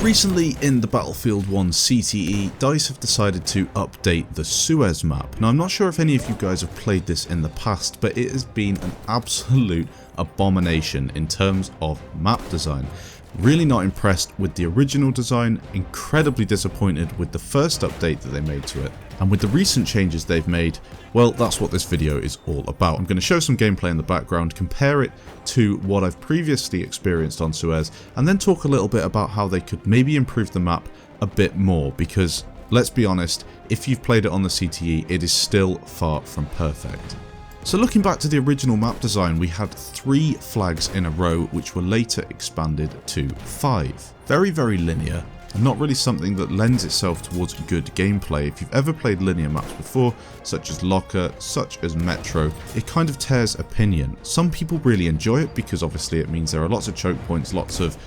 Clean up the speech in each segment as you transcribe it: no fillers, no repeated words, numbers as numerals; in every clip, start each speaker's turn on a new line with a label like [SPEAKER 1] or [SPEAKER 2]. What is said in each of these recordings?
[SPEAKER 1] Recently in the Battlefield 1 CTE, DICE have decided to update the Suez map. Now I'm not sure if any of you guys have played this in the past, but it has been an absolute abomination in terms of map design. Really not impressed with the original design, incredibly disappointed with the first update that they made to it, and with the recent changes they've made, well, that's what this video is all about. I'm going to show some gameplay in the background, compare it to what I've previously experienced on Suez, and then talk a little bit about how they could maybe improve the map a bit more, because let's be honest, if you've played it on the CTE, it is still far from perfect. So looking back to the original map design, we had 3 flags in a row which were later expanded to 5. Very linear, and not really something that lends itself towards good gameplay. If you've ever played linear maps before, such as Locker, such as Metro, it kind of tears opinion. Some people really enjoy it because obviously it means there are lots of choke points, lots of,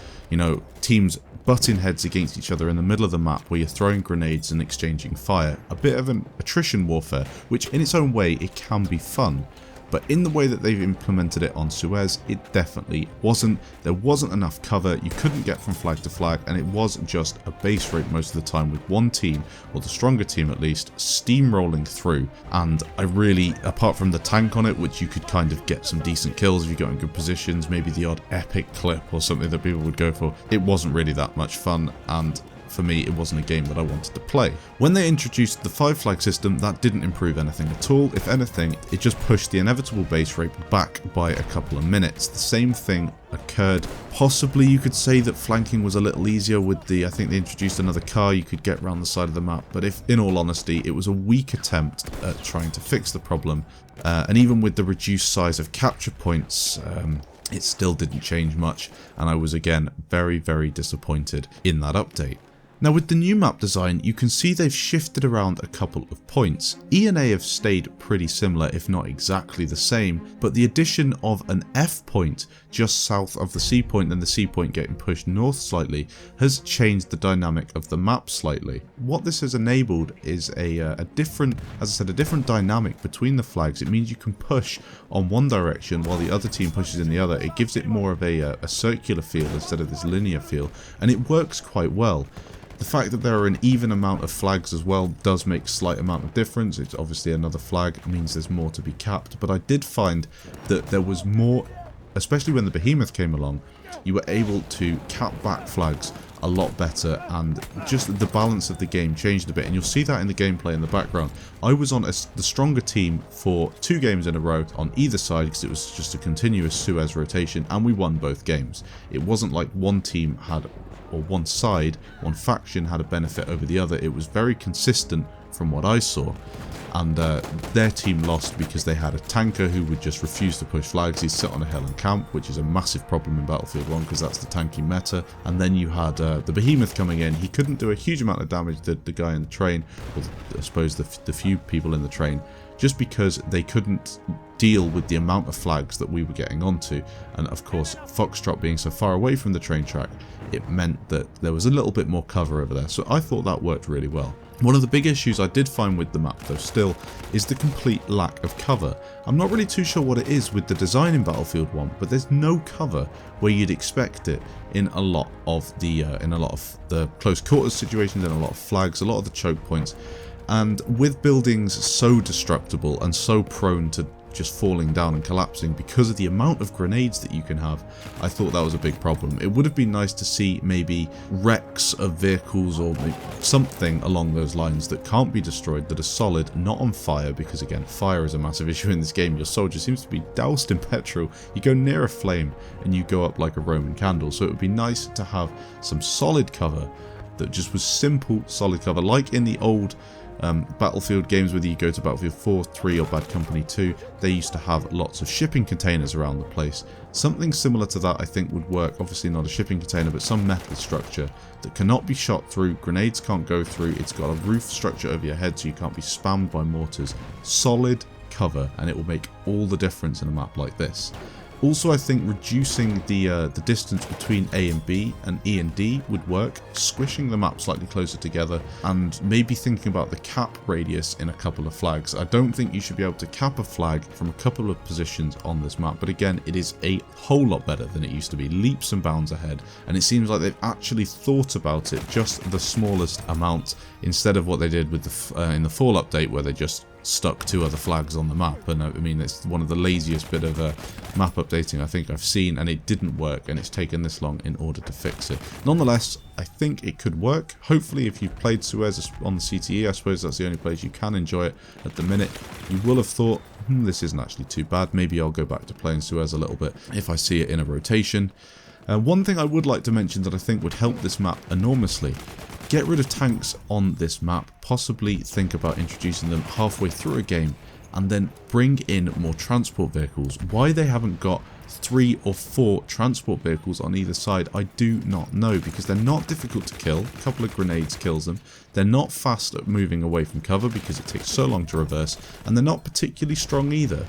[SPEAKER 1] teams butting heads against each other in the middle of the map where you're throwing grenades and exchanging fire. A bit of an attrition warfare, which in its own way it can be fun. But in the way that they've implemented it on Suez, it definitely wasn't. There wasn't enough cover, you couldn't get from flag to flag, and it was just a base rate most of the time with one team, or the stronger team at least, steamrolling through. And I really, apart from the tank on it, which you could kind of get some decent kills if you got in good positions, maybe the odd epic clip or something that people would go for, it wasn't really that much fun, and for me, it wasn't a game that I wanted to play. When they introduced the 5 flag system, that didn't improve anything at all. If anything, it just pushed the inevitable base rate back by a couple of minutes. The same thing occurred. Possibly you could say that flanking was a little easier with I think they introduced another car you could get around the side of the map, but if, in all honesty, it was a weak attempt at trying to fix the problem. And even with the reduced size of capture points, it still didn't change much, and I was again very disappointed in that update. Now with the new map design, you can see they've shifted around a couple of points. E and A have stayed pretty similar, if not exactly the same, but the addition of an F point just south of the C point and the C point getting pushed north slightly has changed the dynamic of the map slightly. What this has enabled is a different, as I said, a different dynamic between the flags. It means you can push on one direction while the other team pushes in the other. It gives it more of a circular feel instead of this linear feel, and it works quite well. The fact that there are an even amount of flags as well does make a slight amount of difference. It's obviously another flag, it means there's more to be capped, but I did find that there was more, especially when the Behemoth came along, you were able to cap back flags a lot better, and just the balance of the game changed a bit, and you'll see that in the gameplay in the background. I was on the stronger team for 2 games in a row on either side because it was just a continuous Suez rotation, and we won both games. It wasn't like one team had, or one side, one faction had a benefit over the other. It was very consistent from what I saw, and their team lost because they had a tanker who would just refuse to push flags. He'd sit on a hill and camp, which is a massive problem in Battlefield 1 because that's the tanky meta. And then you had the Behemoth coming in. He couldn't do a huge amount of damage to the guy in the train, or I suppose the few people in the train, just because they couldn't deal with the amount of flags that we were getting onto. And of course, Foxtrot being so far away from the train track, it meant that there was a little bit more cover over there. So I thought that worked really well. One of the big issues I did find with the map though still is the complete lack of cover. I'm not really too sure what it is with the design in Battlefield 1, but there's no cover where you'd expect it in a lot of the close quarters situations, and a lot of flags, a lot of the choke points. And with buildings so destructible and so prone to just falling down and collapsing because of the amount of grenades that you can have, I thought that was a big problem. It would have been nice to see maybe wrecks of vehicles or something along those lines that can't be destroyed, that are solid, not on fire, because again, fire is a massive issue in this game. Your soldier seems to be doused in petrol. You go near a flame and you go up like a Roman candle. So it would be nice to have some solid cover that just was simple, solid cover, like in the old Battlefield games, whether you go to Battlefield 4, 3 or Bad Company 2, they used to have lots of shipping containers around the place. Something similar to that I think would work. Obviously not a shipping container, but some metal structure that cannot be shot through, grenades can't go through, it's got a roof structure over your head so you can't be spammed by mortars. Solid cover, and it will make all the difference in a map like this. Also, I think reducing the distance between A and B and E and D would work, squishing the map slightly closer together, and maybe thinking about the cap radius in a couple of flags. I don't think you should be able to cap a flag from a couple of positions on this map, but again, it is a whole lot better than it used to be, leaps and bounds ahead, and it seems like they've actually thought about it just the smallest amount, instead of what they did with the in the fall update, where they just stuck 2 other flags on the map. And I mean, it's one of the laziest bit of map updating I think I've seen, and it didn't work, and it's taken this long in order to fix it. Nonetheless, I think it could work. Hopefully, if you've played Suez on the CTE, I suppose that's the only place you can enjoy it at the minute, you will have thought, this isn't actually too bad. Maybe I'll go back to playing Suez a little bit if I see it in a rotation. One thing I would like to mention that I think would help this map enormously: get rid of tanks on this map, possibly think about introducing them halfway through a game, and then bring in more transport vehicles. Why they haven't got 3 or 4 transport vehicles on either side, I do not know, because they're not difficult to kill. A couple of grenades kills them. They're not fast at moving away from cover because it takes so long to reverse, and they're not particularly strong either.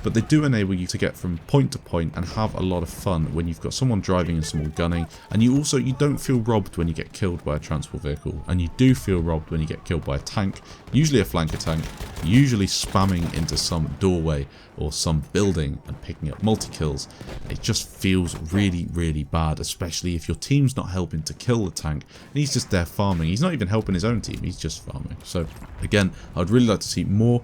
[SPEAKER 1] But they do enable you to get from point to point and have a lot of fun when you've got someone driving and someone gunning. And you don't feel robbed when you get killed by a transport vehicle, and you do feel robbed when you get killed by a tank, usually a flanker tank, usually spamming into some doorway or some building and picking up multi-kills. It just feels really, really bad, especially if your team's not helping to kill the tank and he's just there farming. He's not even helping his own team, he's just farming. So again, I'd really like to see more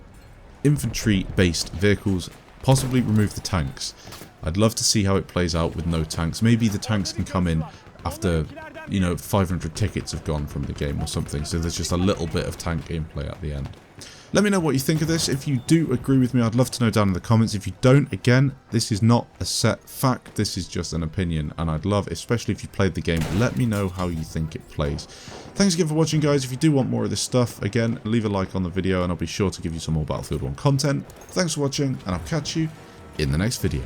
[SPEAKER 1] infantry-based vehicles. Possibly remove the tanks. I'd love to see how it plays out with no tanks. Maybe the tanks can come in after, 500 tickets have gone from the game or something, so there's just a little bit of tank gameplay at the end. Let me know what you think of this. If you do agree with me, I'd love to know down in the comments. If you don't, again, this is not a set fact, this is just an opinion, and I'd love, especially if you played the game, let me know how you think it plays. Thanks again for watching, guys. If you do want more of this stuff, again, leave a like on the video and I'll be sure to give you some more Battlefield 1 content. Thanks for watching, and I'll catch you in the next video.